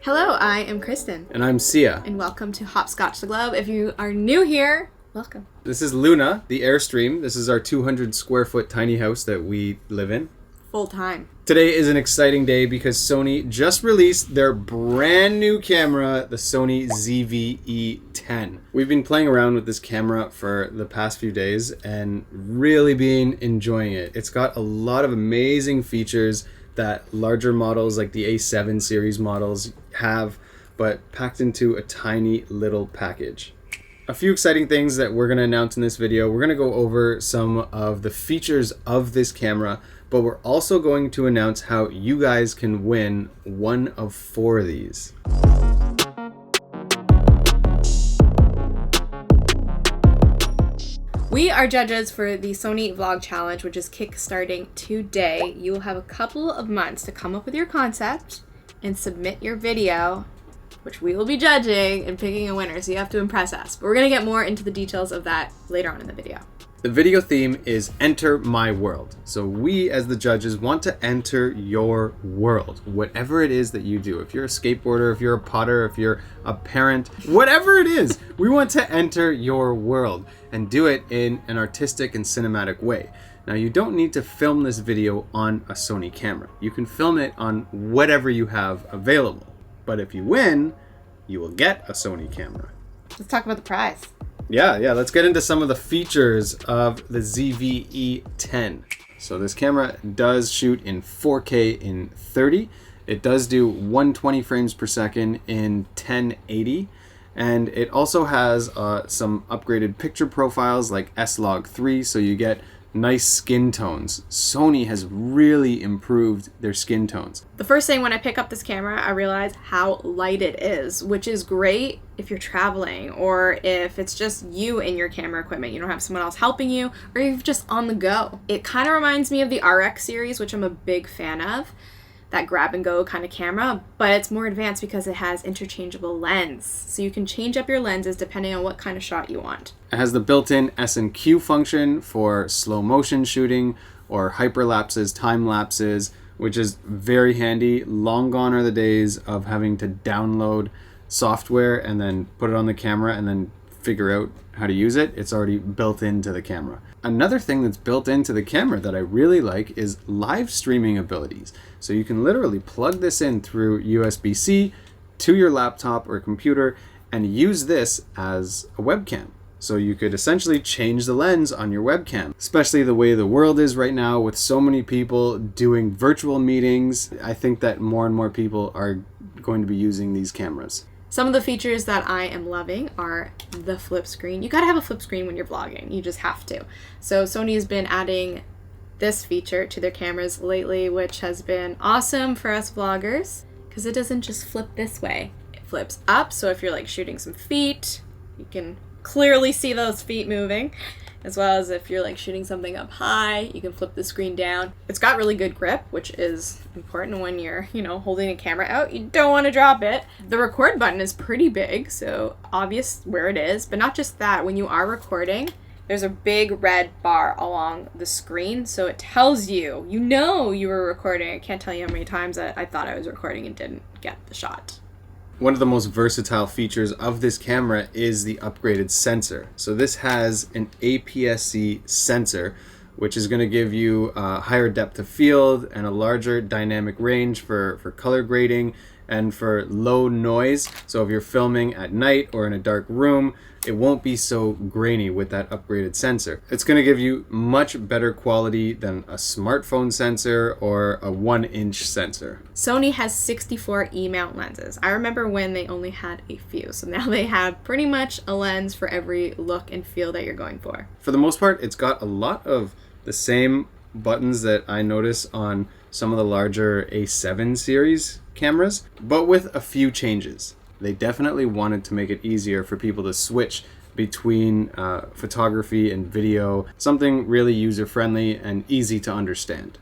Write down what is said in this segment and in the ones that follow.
Hello, I am Kristen. And I'm Sia. And welcome to Hopscotch the Globe. If you are new here, welcome. This is Luna, the Airstream. This is our 200 square foot tiny house that we live in. Full time. Today is an exciting day because Sony just released their brand new camera, the Sony ZV-E10. We've been playing around with this camera for the past few days and really been enjoying it. It's got a lot of amazing features that larger models like the A7 series models have, but packed into a tiny little package. A few exciting things that we're going to announce in this video. We're going to go over some of the features of this camera, but we're also going to announce how you guys can win one of 4 of these. We are judges for the Sony Vlog Challenge, which is kickstarting today. You will have a couple of months to come up with your concept and submit your video, which we will be judging and picking a winner, so you have to impress us. But we're going to get more into the details of that later on in the video. The video theme is Enter My World. So we, as the judges, want to enter your world, whatever it is that you do. If you're a skateboarder, if you're a potter, if you're a parent, whatever it is, we want to enter your world and do it in an artistic and cinematic way. Now, you don't need to film this video on a Sony camera. You can film it on whatever you have available. But if you win, you will get a Sony camera. Let's talk about the prize. Yeah, let's get into some of the features of the ZV-E10. So this camera does shoot in 4K in 30. It does do 120 frames per second in 1080. And it also has some upgraded picture profiles like S-Log 3, so you get nice skin tones. Sony has really improved their skin tones. The first thing when I pick up this camera, I realize how light it is, which is great if you're traveling or if it's just you and your camera equipment. You don't have someone else helping you, or you're just on the go. It kind of reminds me of the RX series, which I'm a big fan of. That grab and go kind of camera, but it's more advanced because it has interchangeable lens. So you can change up your lenses depending on what kind of shot you want. It has the built-in S&Q function for slow motion shooting or hyperlapses, time lapses, which is very handy. Long gone are the days of having to download software and then put it on the camera and then figure out how to use it. It's already built into the camera. Another thing that's built into the camera that I really like is live streaming abilities. So you can literally plug this in through USB-C to your laptop or computer and use this as a webcam. So you could essentially change the lens on your webcam, especially the way the world is right now with so many people doing virtual meetings. I think that more and more people are going to be using these cameras. Some of the features that I am loving are the flip screen. You gotta have a flip screen when you're vlogging. You just have to. So Sony has been adding this feature to their cameras lately, which has been awesome for us vloggers because it doesn't just flip this way. It flips up, so if you're like shooting some feet, you can clearly see those feet moving. As well as if you're like shooting something up high, you can flip the screen down. It's got really good grip, which is important when you're, holding a camera out. You don't want to drop it. The record button is pretty big, so obvious where it is. But not just that, when you are recording, there's a big red bar along the screen, so it tells you, you were recording. I can't tell you how many times I thought I was recording and didn't get the shot. One of the most versatile features of this camera is the upgraded sensor. So this has an APS-C sensor, which is going to give you a higher depth of field and a larger dynamic range for color grading and for low noise. So if you're filming at night or in a dark room, it won't be so grainy with that upgraded sensor. It's going to give you much better quality than a smartphone sensor or a 1-inch sensor. Sony has 64 E-mount lenses. I remember when they only had a few, so now they have pretty much a lens for every look and feel that you're going for. For the most part, it's got a lot of the same buttons that I notice on some of the larger A7 series cameras, but with a few changes. They definitely wanted to make it easier for people to switch between photography and video, something really user-friendly and easy to understand.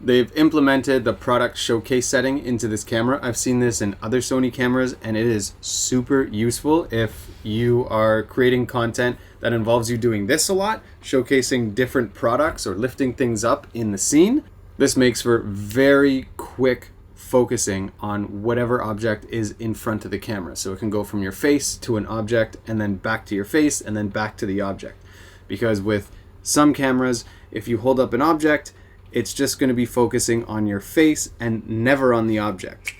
They've implemented the product showcase setting into this camera. I've seen this in other Sony cameras, and it is super useful if you are creating content that involves you doing this a lot, showcasing different products or lifting things up in the scene. This makes for very quick focusing on whatever object is in front of the camera. So it can go from your face to an object and then back to your face and then back to the object. Because with some cameras, if you hold up an object, it's just going to be focusing on your face and never on the object.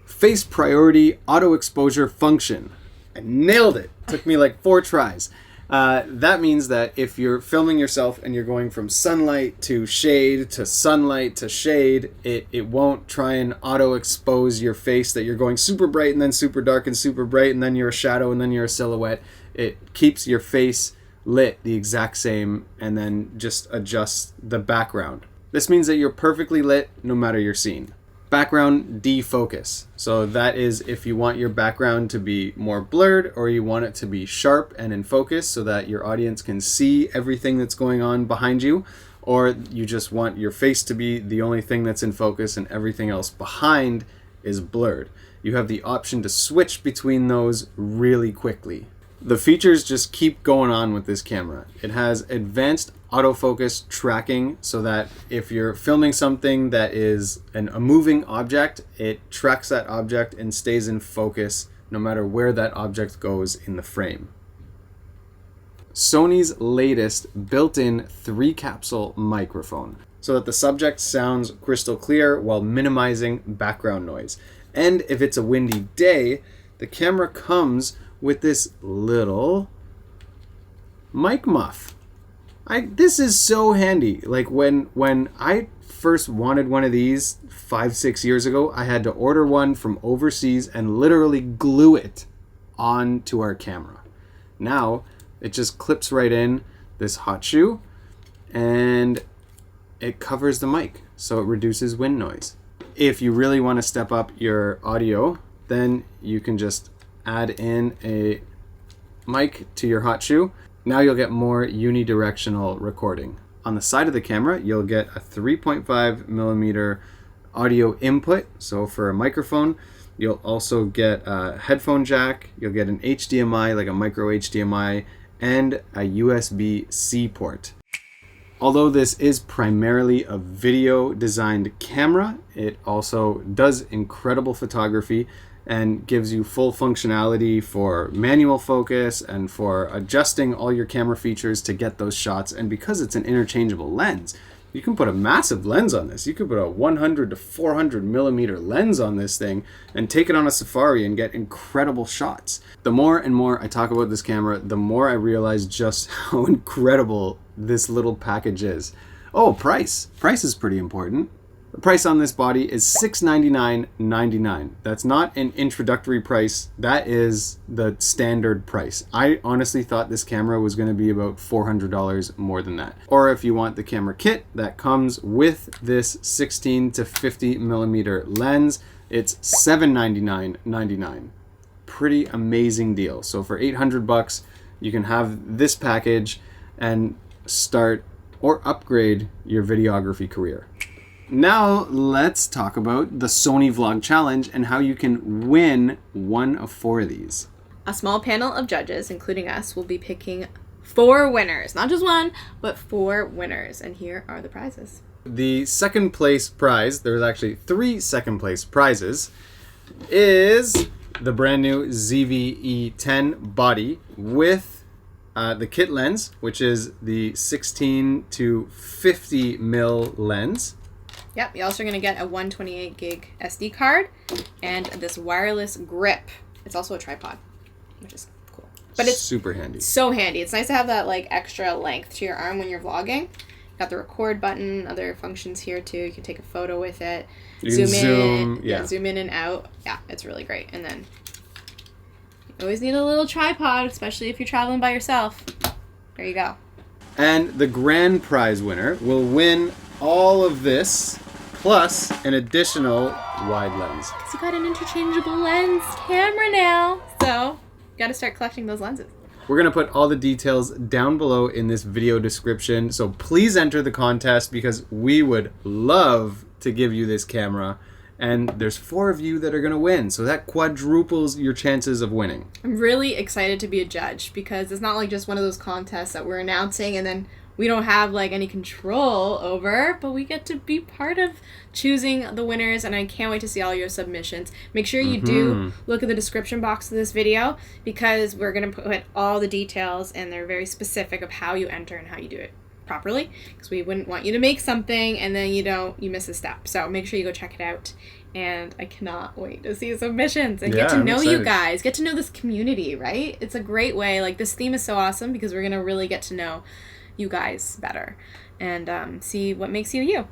Face priority auto exposure function. I nailed it. Took me like 4 tries. That means that if you're filming yourself and you're going from sunlight to shade to sunlight to shade, it won't try and auto expose your face, that you're going super bright and then super dark and super bright and then you're a shadow and then you're a silhouette. It keeps your face lit the exact same and then just adjusts the background. This means that you're perfectly lit no matter your scene. Background defocus. So that is if you want your background to be more blurred or you want it to be sharp and in focus so that your audience can see everything that's going on behind you, or you just want your face to be the only thing that's in focus and everything else behind is blurred. You have the option to switch between those really quickly. The features just keep going on with this camera. It has advanced autofocus tracking so that if you're filming something that is a moving object, it tracks that object and stays in focus no matter where that object goes in the frame. Sony's latest built-in 3-capsule microphone so that the subject sounds crystal clear while minimizing background noise. And if it's a windy day, the camera comes with this little mic muff. This is so handy. Like when I first wanted one of these 5-6 years ago, I had to order one from overseas and literally glue it onto our camera. Now it just clips right in this hot shoe and it covers the mic, so it reduces wind noise. If you really want to step up your audio, then you can just add in a mic to your hot shoe. Now you'll get more unidirectional recording. On the side of the camera, you'll get a 3.5 millimeter audio input. So for a microphone, you'll also get a headphone jack. You'll get an HDMI, like a micro HDMI, and a USB-C port. Although this is primarily a video designed camera, it also does incredible photography and gives you full functionality for manual focus and for adjusting all your camera features to get those shots. And because it's an interchangeable lens, you can put a massive lens on this. You could put a 100 to 400 millimeter lens on this thing and take it on a safari and get incredible shots. The more and more I talk about this camera, the more I realize just how incredible this little package is. Oh, price. Price is pretty important. The price on this body is $699.99. That's not an introductory price. That is the standard price. I honestly thought this camera was going to be about $400 more than that. Or if you want the camera kit that comes with this 16 to 50 millimeter lens, it's $799.99. Pretty amazing deal. So for $800, you can have this package and start or upgrade your videography career. Now let's talk about the Sony Vlog Challenge and how you can win one of 4 of these. A small panel of judges, including us, will be picking 4 winners. Not just one, but 4 winners. And here are the prizes. The second place prize, there's actually 3 second place prizes, is the brand new ZV-E10 body with the kit lens, which is the 16 to 50 mil lens. Yep, you're also going to get a 128 gig SD card and this wireless grip. It's also a tripod, which is cool. But it's super handy. So handy. It's nice to have that like extra length to your arm when you're vlogging. Got the record button, other functions here too. You can take a photo with it. You can zoom in and out. Yeah, it's really great. And then you always need a little tripod, especially if you're traveling by yourself. There you go. And the grand prize winner will win all of this plus an additional wide lens. Because you got an interchangeable lens camera now. So you got to start collecting those lenses. We're going to put all the details down below in this video description. So please enter the contest because we would love to give you this camera. And there's 4 of you that are going to win. So that quadruples your chances of winning. I'm really excited to be a judge because it's not like just one of those contests that we're announcing and then we don't have like any control over, but we get to be part of choosing the winners, and I can't wait to see all your submissions. Make sure you do look at the description box of this video, because we're going to put all the details, and they're very specific of how you enter and how you do it properly, because we wouldn't want you to make something and then you miss a step. So make sure you go check it out, and I cannot wait to see submissions and get to know you guys, get to know this community, right? It's a great way. Like, this theme is so awesome because we're going to really get to know you guys better and see what makes you you.